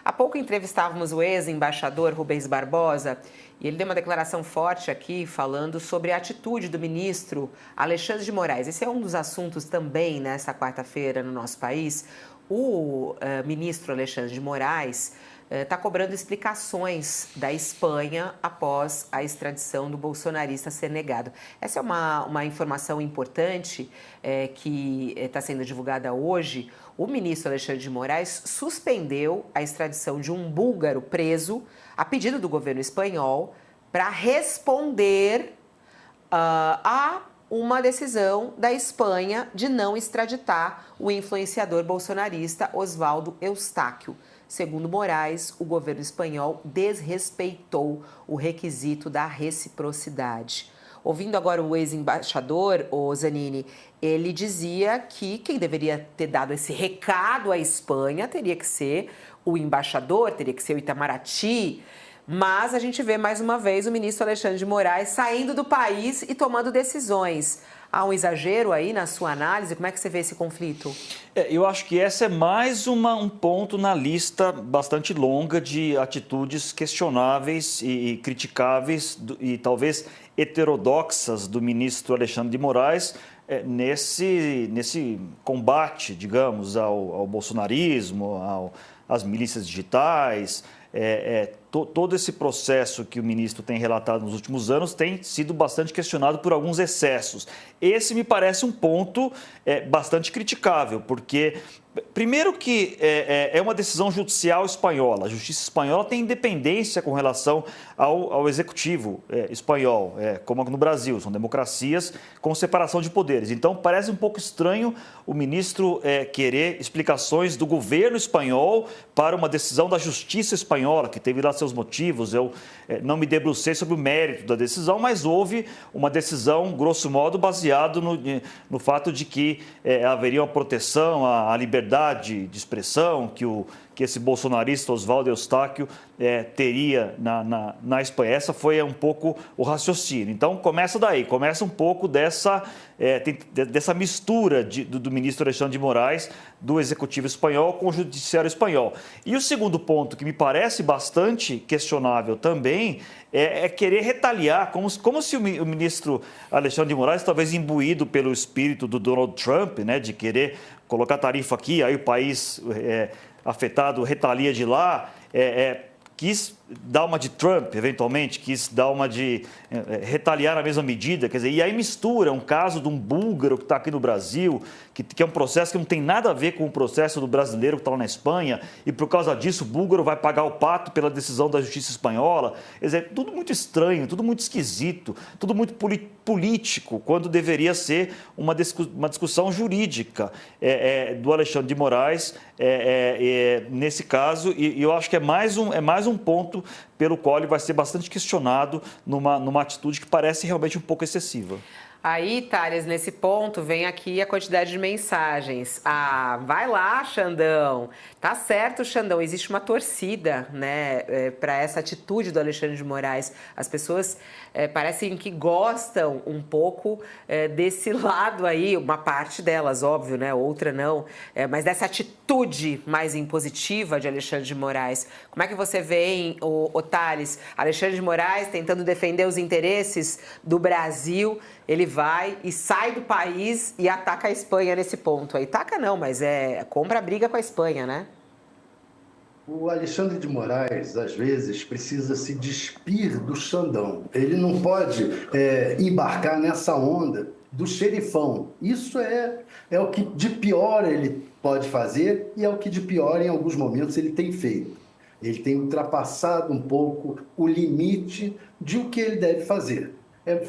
Há pouco entrevistávamos o ex-embaixador Rubens Barbosa e ele deu uma declaração forte aqui falando sobre a atitude do ministro Alexandre de Moraes. Esse é um dos assuntos também nesta quarta-feira no nosso país. O ministro Alexandre de Moraes está cobrando explicações da Espanha após a extradição do bolsonarista ser negado. Essa é uma informação importante que está sendo divulgada hoje. O ministro Alexandre de Moraes suspendeu a extradição de um búlgaro preso a pedido do governo espanhol para responder a uma decisão da Espanha de não extraditar o influenciador bolsonarista Oswaldo Eustáquio. Segundo Moraes, o governo espanhol desrespeitou o requisito da reciprocidade. Ouvindo agora o ex-embaixador, o Zanini, ele dizia que quem deveria ter dado esse recado à Espanha teria que ser o embaixador, teria que ser o Itamaraty. Mas a gente vê mais uma vez o ministro Alexandre de Moraes saindo do país e tomando decisões. Há um exagero aí na sua análise? Como é que você vê esse conflito? Eu acho que essa é mais um ponto na lista bastante longa de atitudes questionáveis e criticáveis e talvez heterodoxas do ministro Alexandre de Moraes nesse combate, digamos, ao bolsonarismo, às milícias digitais. Todo esse processo que o ministro tem relatado nos últimos anos tem sido bastante questionado por alguns excessos. Esse me parece um ponto bastante criticável, porque, primeiro que é uma decisão judicial espanhola. A justiça espanhola tem independência com relação ao executivo espanhol, como no Brasil. São democracias com separação de poderes. Então, parece um pouco estranho o ministro querer explicações do governo espanhol para uma decisão da justiça espanhola, que teve lá seus motivos. Eu não me debrucei sobre o mérito da decisão, mas houve uma decisão, grosso modo, baseado no fato de que haveria uma proteção à liberdade de expressão que esse bolsonarista Oswaldo Eustáquio teria na Espanha. Essa foi um pouco o raciocínio. Então, começa daí, começa um pouco dessa mistura do ministro Alexandre de Moraes, do Executivo espanhol com o Judiciário espanhol. E o segundo ponto, que me parece bastante questionável também, é querer retaliar, como se o ministro Alexandre de Moraes, talvez imbuído pelo espírito do Donald Trump, de querer colocar tarifa aqui, aí o país afetado retalia de lá, quis dar uma de Trump, eventualmente, quis dar uma de retaliar na mesma medida, quer dizer, e aí mistura um caso de um búlgaro que está aqui no Brasil, que é um processo que não tem nada a ver com o processo do brasileiro que está lá na Espanha, e por causa disso o búlgaro vai pagar o pato pela decisão da justiça espanhola. Quer dizer, tudo muito estranho, tudo muito esquisito, tudo muito político, quando deveria ser uma discussão jurídica do Alexandre de Moraes, nesse caso, e eu acho que é mais um ponto pelo qual ele vai ser bastante questionado numa atitude que parece realmente um pouco excessiva. Aí, Thales, nesse ponto, vem aqui a quantidade de mensagens. Ah, vai lá, Xandão. Tá certo, Xandão, existe uma torcida, para essa atitude do Alexandre de Moraes. As pessoas parecem que gostam um pouco desse lado aí, uma parte delas, óbvio, outra não, mas dessa atitude mais impositiva de Alexandre de Moraes. Como é que você vê, o Thales, Alexandre de Moraes tentando defender os interesses do Brasil? Ele vai e sai do país e ataca a Espanha nesse ponto aí. Taca não, mas compra a briga com a Espanha, né? O Alexandre de Moraes, às vezes, precisa se despir do Xandão. Ele não pode embarcar nessa onda do xerifão. Isso é o que de pior ele pode fazer e é o que de pior, em alguns momentos, ele tem feito. Ele tem ultrapassado um pouco o limite de o que ele deve fazer.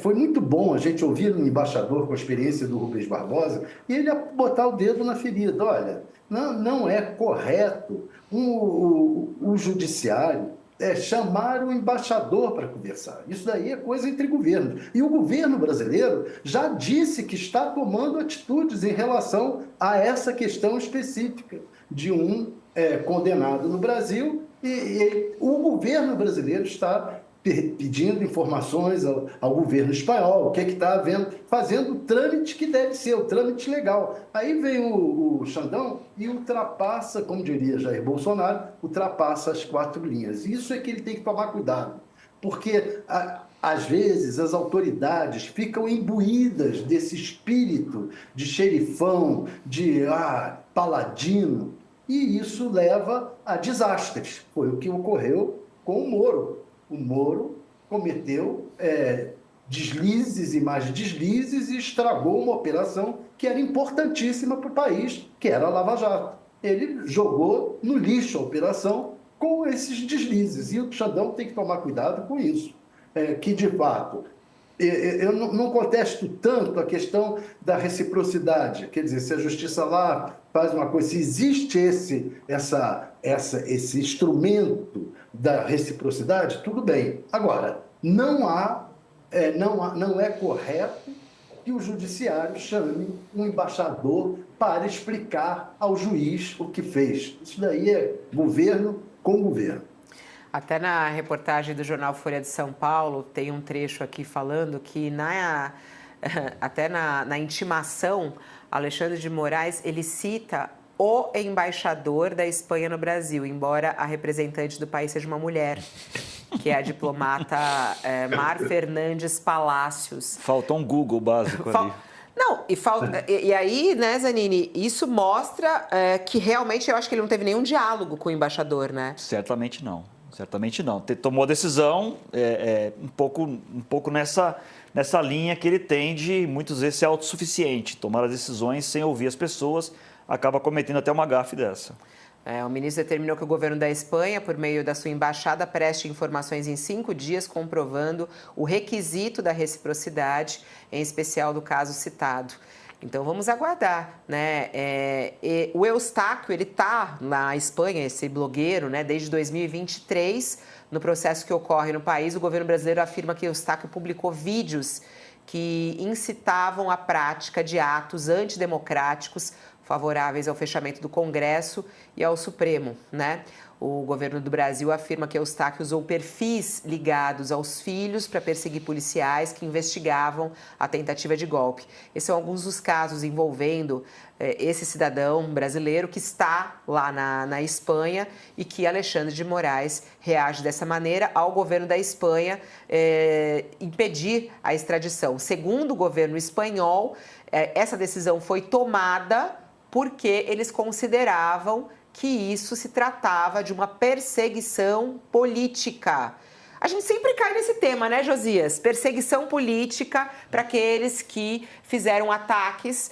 Foi muito bom a gente ouvir um embaixador com a experiência do Rubens Barbosa e ele botar o dedo na ferida. Olha, não é correto o judiciário chamar o embaixador para conversar. Isso daí é coisa entre governos. E o governo brasileiro já disse que está tomando atitudes em relação a essa questão específica de um condenado no Brasil e o governo brasileiro está pedindo informações ao governo espanhol, o que está havendo, fazendo o trâmite que deve ser, o trâmite legal. Aí vem o Xandão e ultrapassa, como diria Jair Bolsonaro, ultrapassa as 4 linhas. Isso é que ele tem que tomar cuidado, porque às vezes as autoridades ficam imbuídas desse espírito de xerifão, de paladino, e isso leva a desastres. Foi o que ocorreu com o Moro. O Moro cometeu deslizes e mais deslizes e estragou uma operação que era importantíssima para o país, que era a Lava Jato. Ele jogou no lixo a operação com esses deslizes. E o Xandão tem que tomar cuidado com isso. Que, de fato, eu não contesto tanto a questão da reciprocidade. Quer dizer, se a justiça lá faz uma coisa, se existe esse instrumento da reciprocidade, tudo bem. Agora, não é correto que o judiciário chame um embaixador para explicar ao juiz o que fez. Isso daí é governo com governo. Até na reportagem do jornal Folha de São Paulo, tem um trecho aqui falando que até na intimação, Alexandre de Moraes, ele cita o embaixador da Espanha no Brasil, embora a representante do país seja uma mulher, que é a diplomata Mar Fernandes Palacios. Faltou um Google básico ali. Não, e aí, né, Zanini, isso mostra que realmente eu acho que ele não teve nenhum diálogo com o embaixador, né? Certamente não. Certamente não. Tomou a decisão um pouco nessa linha que ele tem de muitas vezes ser autossuficiente, tomar as decisões sem ouvir as pessoas, acaba cometendo até uma gafe dessa. O ministro determinou que o governo da Espanha, por meio da sua embaixada, preste informações em 5 dias, comprovando o requisito da reciprocidade, em especial do caso citado. Então, vamos aguardar, né? O Eustáquio, ele está na Espanha, esse blogueiro, né, desde 2023, no processo que ocorre no país. O governo brasileiro afirma que Eustáquio publicou vídeos que incitavam a prática de atos antidemocráticos favoráveis ao fechamento do Congresso e ao Supremo, né? O governo do Brasil afirma que Eustáquio usou perfis ligados aos filhos para perseguir policiais que investigavam a tentativa de golpe. Esses são alguns dos casos envolvendo esse cidadão brasileiro que está lá na Espanha e que Alexandre de Moraes reage dessa maneira ao governo da Espanha impedir a extradição. Segundo o governo espanhol, essa decisão foi tomada porque eles consideravam que isso se tratava de uma perseguição política. A gente sempre cai nesse tema, né, Josias? Perseguição política para aqueles que fizeram ataques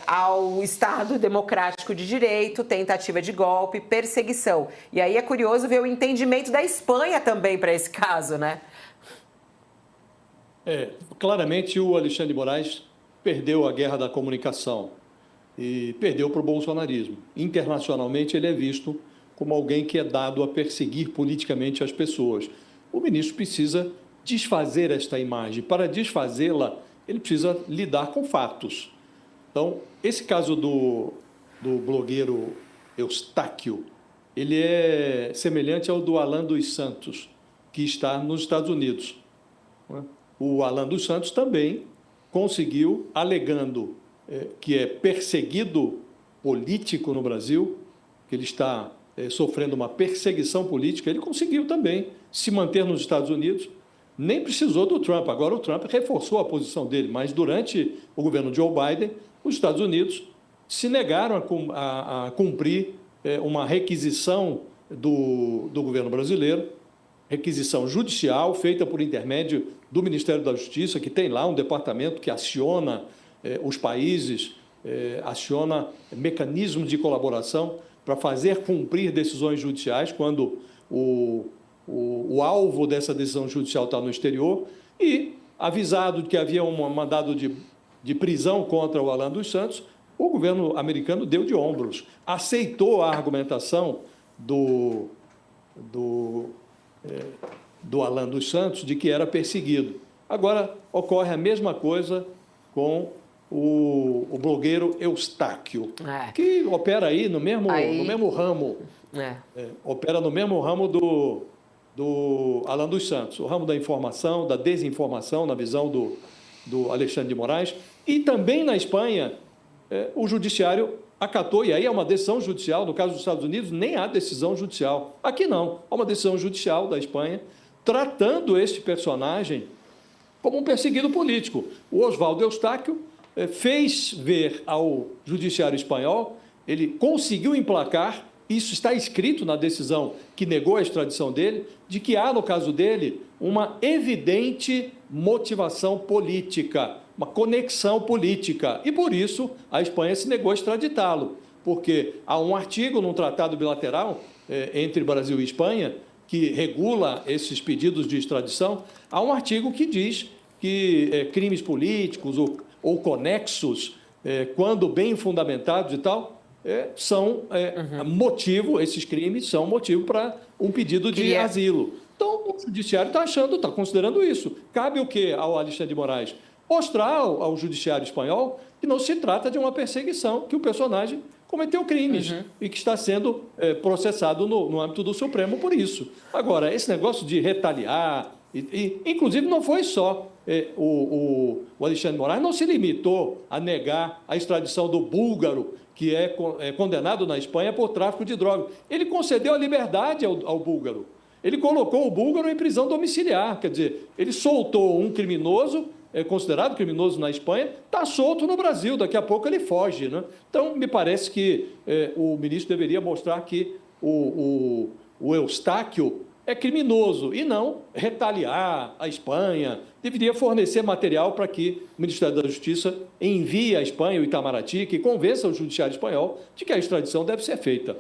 ao Estado Democrático de Direito, tentativa de golpe, perseguição. E aí é curioso ver o entendimento da Espanha também para esse caso, né? Claramente o Alexandre de Moraes perdeu a guerra da comunicação e perdeu para o bolsonarismo. Internacionalmente, ele é visto como alguém que é dado a perseguir politicamente as pessoas. O ministro precisa desfazer esta imagem. Para desfazê-la, ele precisa lidar com fatos. Então, esse caso do blogueiro Eustáquio, ele é semelhante ao do Alan dos Santos, que está nos Estados Unidos. O Alan dos Santos também conseguiu, alegando que é perseguido político no Brasil, que ele está sofrendo uma perseguição política, ele conseguiu também se manter nos Estados Unidos, nem precisou do Trump. Agora o Trump reforçou a posição dele, mas durante o governo Joe Biden, os Estados Unidos se negaram a cumprir uma requisição do governo brasileiro, requisição judicial feita por intermédio do Ministério da Justiça, que tem lá um departamento que aciona os países, aciona mecanismos de colaboração para fazer cumprir decisões judiciais quando o alvo dessa decisão judicial está no exterior, e avisado de que havia um mandado de prisão contra o Alan dos Santos, o governo americano deu de ombros, aceitou a argumentação do Alan dos Santos de que era perseguido. Agora, ocorre a mesma coisa com o blogueiro Eustáquio, que opera aí no mesmo ramo, opera no mesmo ramo do Alan dos Santos, o ramo da informação, da desinformação, na visão do Alexandre de Moraes. E também na Espanha, o judiciário acatou, e aí é uma decisão judicial, no caso dos Estados Unidos, nem há decisão judicial. Aqui não, há uma decisão judicial da Espanha tratando este personagem como um perseguido político. O Oswaldo Eustáquio fez ver ao judiciário espanhol, ele conseguiu emplacar, isso está escrito na decisão que negou a extradição dele, de que há, no caso dele, uma evidente motivação política, uma conexão política. E, por isso, a Espanha se negou a extraditá-lo, porque há um artigo num tratado bilateral entre Brasil e Espanha que regula esses pedidos de extradição. Há um artigo que diz que crimes políticos ou conexos, quando bem fundamentados e tal, são motivo, esses crimes são motivo para um pedido de asilo. Então, o judiciário está considerando isso. Cabe o quê ao Alexandre de Moraes? Mostrar ao judiciário espanhol que não se trata de uma perseguição, que o personagem cometeu crimes e que está sendo processado no âmbito do Supremo por isso. Agora, esse negócio de retaliar, inclusive não foi só o Alexandre de Moraes, não se limitou a negar a extradição do búlgaro, que é condenado na Espanha por tráfico de drogas. Ele concedeu a liberdade ao búlgaro. Ele colocou o búlgaro em prisão domiciliar, quer dizer, ele soltou um criminoso, considerado criminoso na Espanha, está solto no Brasil, daqui a pouco ele foge, né? Então, me parece que o ministro deveria mostrar que o Eustáquio é criminoso e não retaliar a Espanha. Deveria fornecer material para que o Ministério da Justiça envie à Espanha o Itamaraty, que convença o judiciário espanhol de que a extradição deve ser feita.